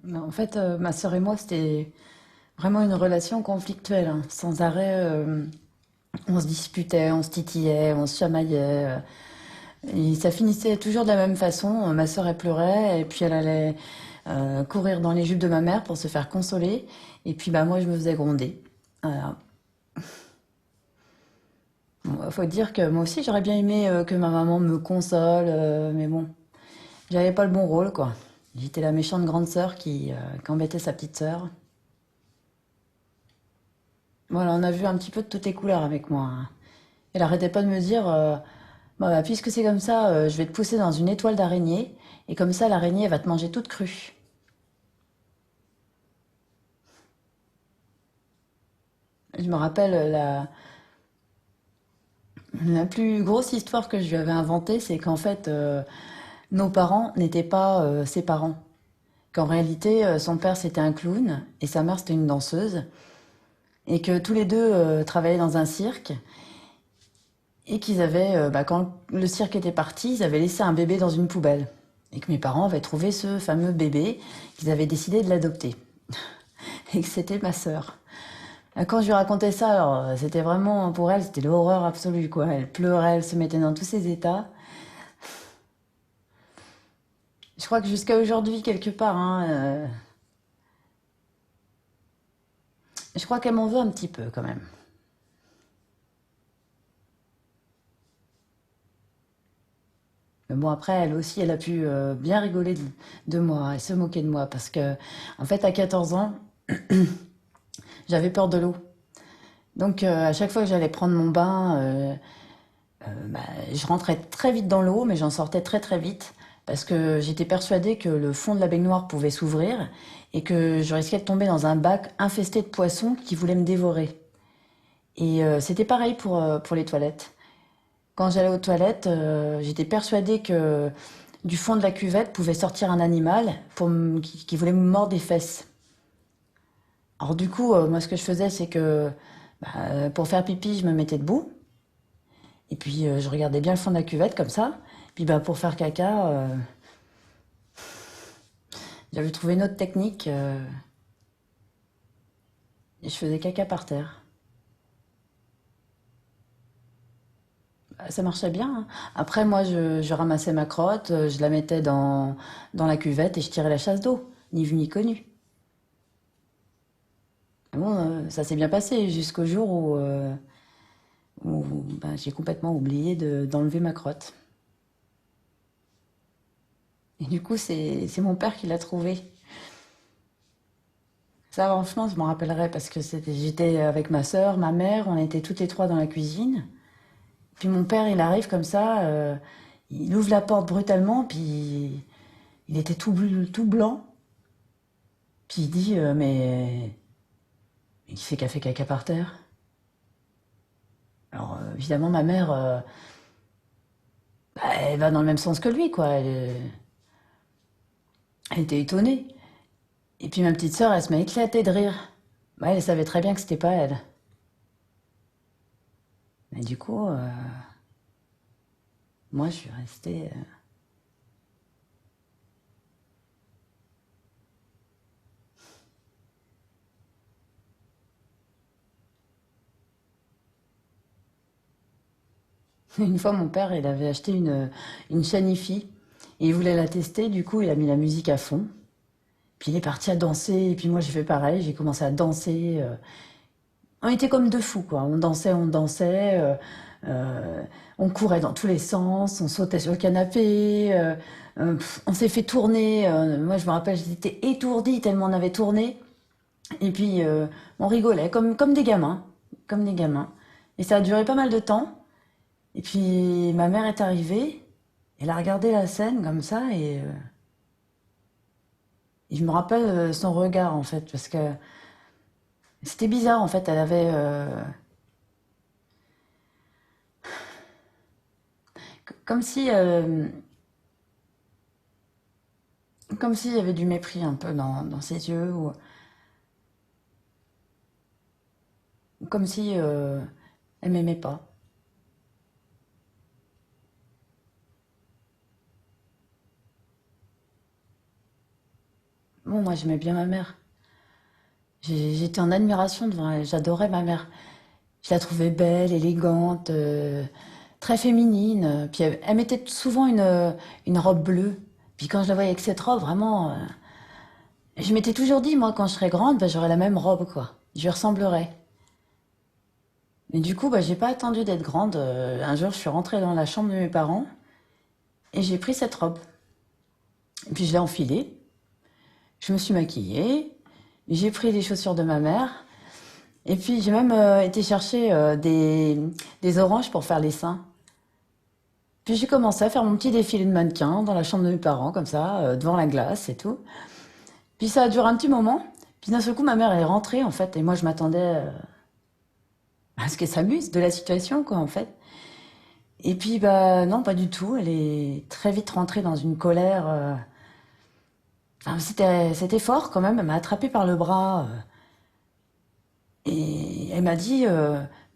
Mais en fait, ma sœur et moi, c'était vraiment une relation conflictuelle, hein. Sans arrêt, on se disputait, on se titillait, on se chamaillait. Et ça finissait toujours de la même façon. Ma sœur, elle pleurait, et puis elle allait courir dans les jupes de ma mère pour se faire consoler. Et puis bah, moi, je me faisais gronder. Voilà. Bon, faut dire que moi aussi, j'aurais bien aimé que ma maman me console, mais bon, j'avais pas le bon rôle, quoi. J'étais la méchante grande sœur qui embêtait sa petite sœur. Voilà, on a vu un petit peu de toutes les couleurs avec moi, hein. Elle arrêtait pas de me dire, bah, puisque c'est comme ça, je vais te pousser dans une étoile d'araignée, et comme ça, l'araignée, elle va te manger toute crue. Je me rappelle la plus grosse histoire que je lui avais inventée, c'est qu'en fait, nos parents n'étaient pas ses parents. Qu'en réalité, son père c'était un clown et sa mère c'était une danseuse, et que tous les deux travaillaient dans un cirque, et qu'ils avaient, bah, quand le cirque était parti, ils avaient laissé un bébé dans une poubelle. Et que mes parents avaient trouvé ce fameux bébé, qu'ils avaient décidé de l'adopter. Et que c'était ma sœur. Quand je lui racontais ça, alors c'était vraiment, pour elle, c'était l'horreur absolue, quoi. Elle pleurait, elle se mettait dans tous ses états. Je crois que jusqu'à aujourd'hui, quelque part, hein, je crois qu'elle m'en veut un petit peu quand même. Mais bon, après, elle aussi, elle a pu bien rigoler de moi et se moquer de moi parce que, en fait, à 14 ans, j'avais peur de l'eau. Donc, à chaque fois que j'allais prendre mon bain, bah, je rentrais très vite dans l'eau, mais j'en sortais très très vite parce que j'étais persuadée que le fond de la baignoire pouvait s'ouvrir et que je risquais de tomber dans un bac infesté de poissons qui voulaient me dévorer. Et c'était pareil pour les toilettes. Quand j'allais aux toilettes, j'étais persuadée que du fond de la cuvette pouvait sortir un animal qui voulait me mordre les fesses. Alors du coup, moi ce que je faisais, c'est que bah, pour faire pipi, je me mettais debout. Et puis je regardais bien le fond de la cuvette comme ça. Puis bah, pour faire caca, j'avais trouvé une autre technique et je faisais caca par terre. Bah, ça marchait bien, hein. Après, moi, je ramassais ma crotte, je la mettais dans la cuvette et je tirais la chasse d'eau. Ni vu ni connu. Bon, ça s'est bien passé jusqu'au jour où ben, j'ai complètement oublié d'enlever ma crotte. Et du coup, c'est mon père qui l'a trouvé. Ça, franchement, je m'en rappellerai parce que j'étais avec ma sœur, ma mère, on était toutes les trois dans la cuisine. Puis mon père, il arrive comme ça, il ouvre la porte brutalement, puis il était tout blanc. Puis il dit, mais qui c'est qui a fait caca par terre? Alors, évidemment, ma mère, bah, elle va dans le même sens que lui, quoi. Elle était étonnée. Et puis ma petite sœur, elle se met à éclater de rire. Bah, elle savait très bien que c'était pas elle. Mais du coup, moi, je suis restée. Une fois, mon père, il avait acheté une chaîne hi-fi et il voulait la tester. Du coup, il a mis la musique à fond. Puis il est parti à danser. Et puis moi, j'ai fait pareil. J'ai commencé à danser. On était comme deux fous, quoi. On dansait, on dansait. On courait dans tous les sens. On sautait sur le canapé. On s'est fait tourner. Moi, je me rappelle, j'étais étourdie tellement on avait tourné. Et puis, on rigolait comme des gamins. Comme des gamins. Et ça a duré pas mal de temps. Et puis ma mère est arrivée, elle a regardé la scène comme ça et je me rappelle son regard en fait parce que c'était bizarre en fait, elle avait comme si comme s'il y avait du mépris un peu dans ses yeux ou comme si elle m'aimait pas. Bon, moi, j'aimais bien ma mère. J'étais en admiration devant elle. J'adorais ma mère. Je la trouvais belle, élégante, très féminine. Puis elle mettait souvent une robe bleue. Puis quand je la voyais avec cette robe, vraiment, je m'étais toujours dit, moi, quand je serais grande, bah, j'aurai la même robe, quoi. Je lui ressemblerai. Mais du coup, bah, j'ai pas attendu d'être grande. Un jour, je suis rentrée dans la chambre de mes parents et j'ai pris cette robe. Et puis je l'ai enfilée. Je me suis maquillée. J'ai pris les chaussures de ma mère. Et puis j'ai même été chercher des oranges pour faire les seins. Puis j'ai commencé à faire mon petit défilé de mannequin dans la chambre de mes parents, comme ça, devant la glace et tout. Puis ça a duré un petit moment. Puis d'un seul coup, ma mère est rentrée, en fait, et moi je m'attendais à ce qu'elle s'amuse de la situation, quoi, en fait. Et puis, bah non, pas du tout. Elle est très vite rentrée dans une colère. Enfin, c'était fort quand même. Elle m'a attrapée par le bras. Et elle m'a dit,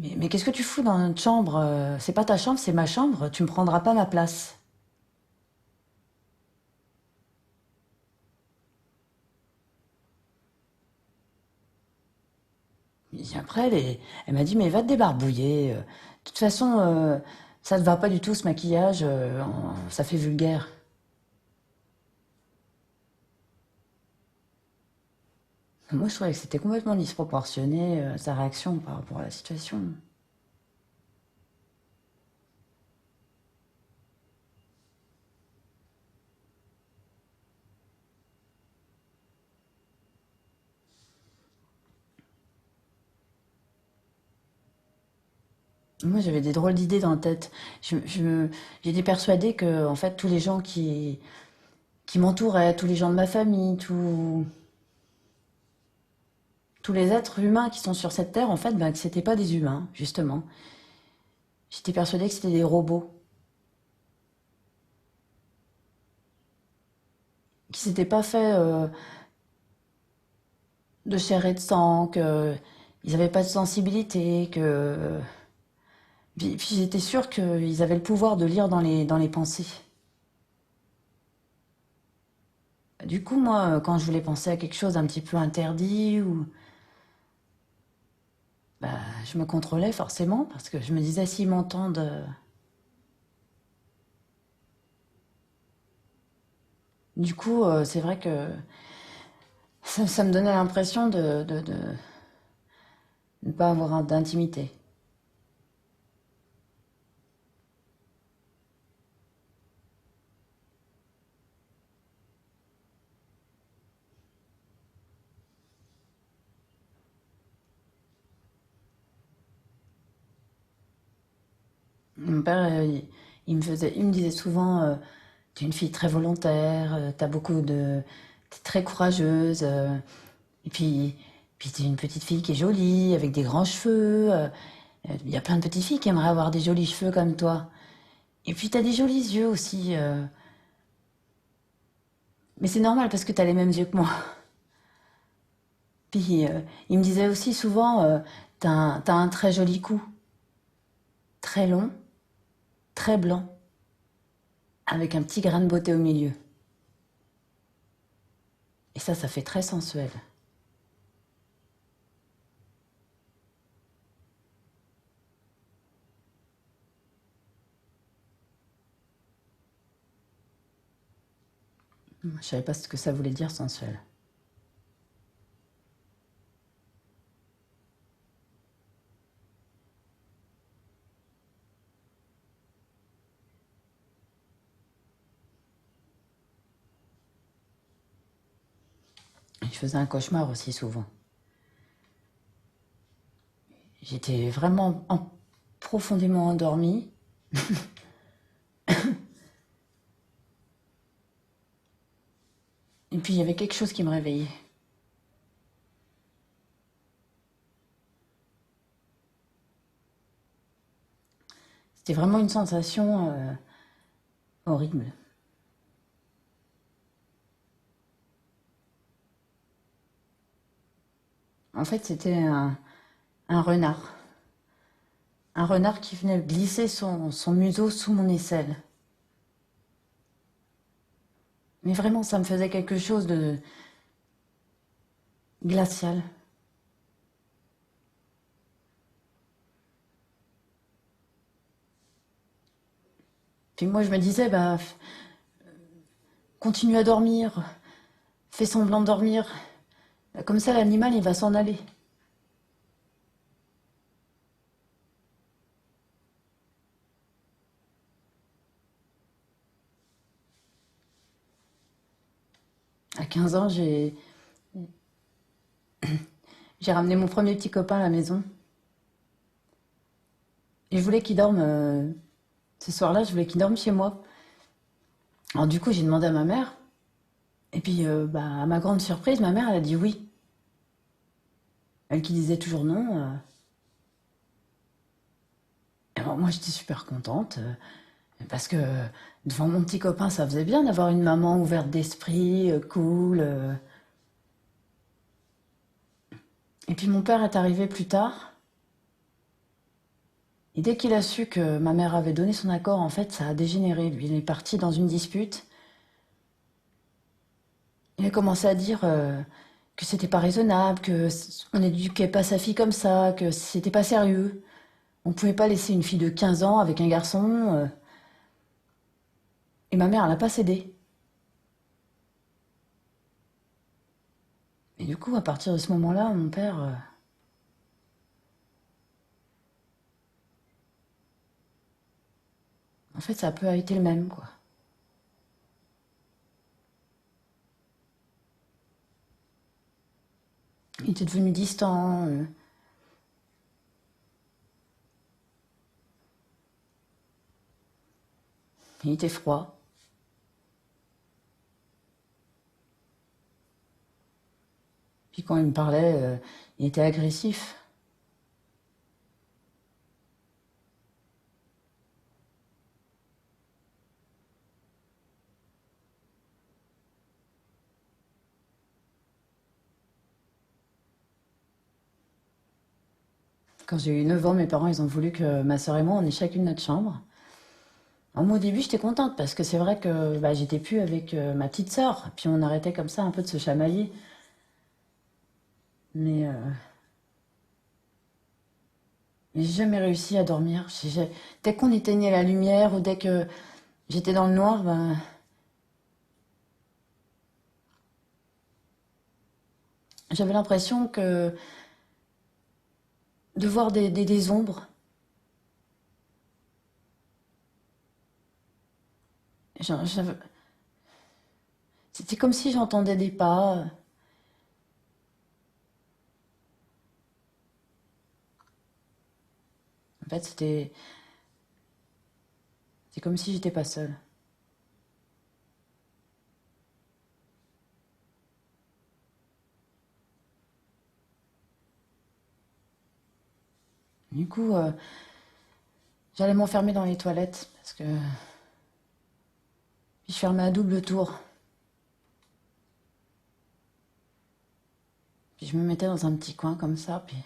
mais qu'est-ce que tu fous dans notre chambre? C'est pas ta chambre, c'est ma chambre. Tu me prendras pas ma place. Et après, elle m'a dit, mais va te débarbouiller. De toute façon, ça ne va pas du tout ce maquillage. Ça fait vulgaire. Moi, je trouvais que c'était complètement disproportionné, sa réaction par rapport à la situation. Moi, j'avais des drôles d'idées dans la tête. J'étais persuadée que, en fait, tous les gens qui m'entouraient, tous les gens de ma famille, tous les êtres humains qui sont sur cette terre, en fait, ben, que c'était pas des humains, justement. J'étais persuadée que c'était des robots, qui s'étaient pas fait de chair et de sang, que ils avaient pas de sensibilité, que puis j'étais sûre qu'ils avaient le pouvoir de lire dans les pensées. Du coup, moi, quand je voulais penser à quelque chose d'un petit peu interdit ou bah, je me contrôlais forcément parce que je me disais s'ils m'entendent. Du coup, c'est vrai que ça me donnait l'impression de ne pas avoir d'intimité. Mon père, il me disait souvent, t'es une fille très volontaire, t'es très courageuse, et puis t'es une petite fille qui est jolie, avec des grands cheveux. Il y a plein de petites filles qui aimeraient avoir des jolis cheveux comme toi. Et puis t'as des jolis yeux aussi. Mais c'est normal parce que t'as les mêmes yeux que moi. Puis il me disait aussi souvent, t'as un très joli cou, très long, très blanc, avec un petit grain de beauté au milieu. Et ça fait très sensuel. Je savais pas ce que ça voulait dire sensuel. Je faisais un cauchemar aussi souvent. J'étais vraiment profondément endormie. Et puis il y avait quelque chose qui me réveillait. C'était vraiment une sensation horrible. En fait, c'était un renard. Un renard qui venait glisser son museau sous mon aisselle. Mais vraiment, ça me faisait quelque chose glacial. Puis moi, je me disais, bah, continue à dormir, fais semblant de dormir. Comme ça, l'animal, il va s'en aller. À 15 ans, j'ai ramené mon premier petit copain à la maison. Et je voulais qu'il dorme, ce soir-là, je voulais qu'il dorme chez moi. Alors du coup, j'ai demandé à ma mère. Et puis, bah, à ma grande surprise, ma mère, elle a dit oui. Elle qui disait toujours non. Et alors, moi, j'étais super contente. Parce que devant mon petit copain, ça faisait bien d'avoir une maman ouverte d'esprit, cool. Et puis mon père est arrivé plus tard. Et dès qu'il a su que ma mère avait donné son accord, en fait, ça a dégénéré. Lui, il est parti dans une dispute. Il a commencé à dire que c'était pas raisonnable, on n'éduquait pas sa fille comme ça, que c'était pas sérieux. On pouvait pas laisser une fille de 15 ans avec un garçon. Et ma mère, elle a pas cédé. Et du coup, à partir de ce moment-là, mon père, en fait, ça a peu été le même, quoi. Il était devenu distant. Il était froid. Puis quand il me parlait, il était agressif. Quand j'ai eu 9 ans, mes parents, ils ont voulu que ma sœur et moi, on ait chacune notre chambre. Alors, moi, au début, j'étais contente parce que c'est vrai que bah, j'étais plus avec ma petite sœur. Puis on arrêtait comme ça un peu de se chamailler. Mais j'ai jamais réussi à dormir. Dès qu'on éteignait la lumière ou dès que j'étais dans le noir, ben, j'avais l'impression que de voir des ombres. J'avais- C'était comme si j'entendais des pas. En fait, c'est comme si j'étais pas seule. Du coup, j'allais m'enfermer dans les toilettes parce que puis je fermais à double tour. Puis je me mettais dans un petit coin comme ça, puis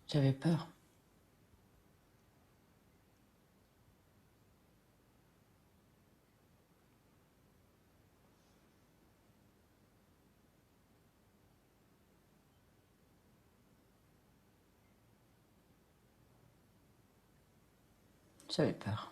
j'avais peur. J'avais peur.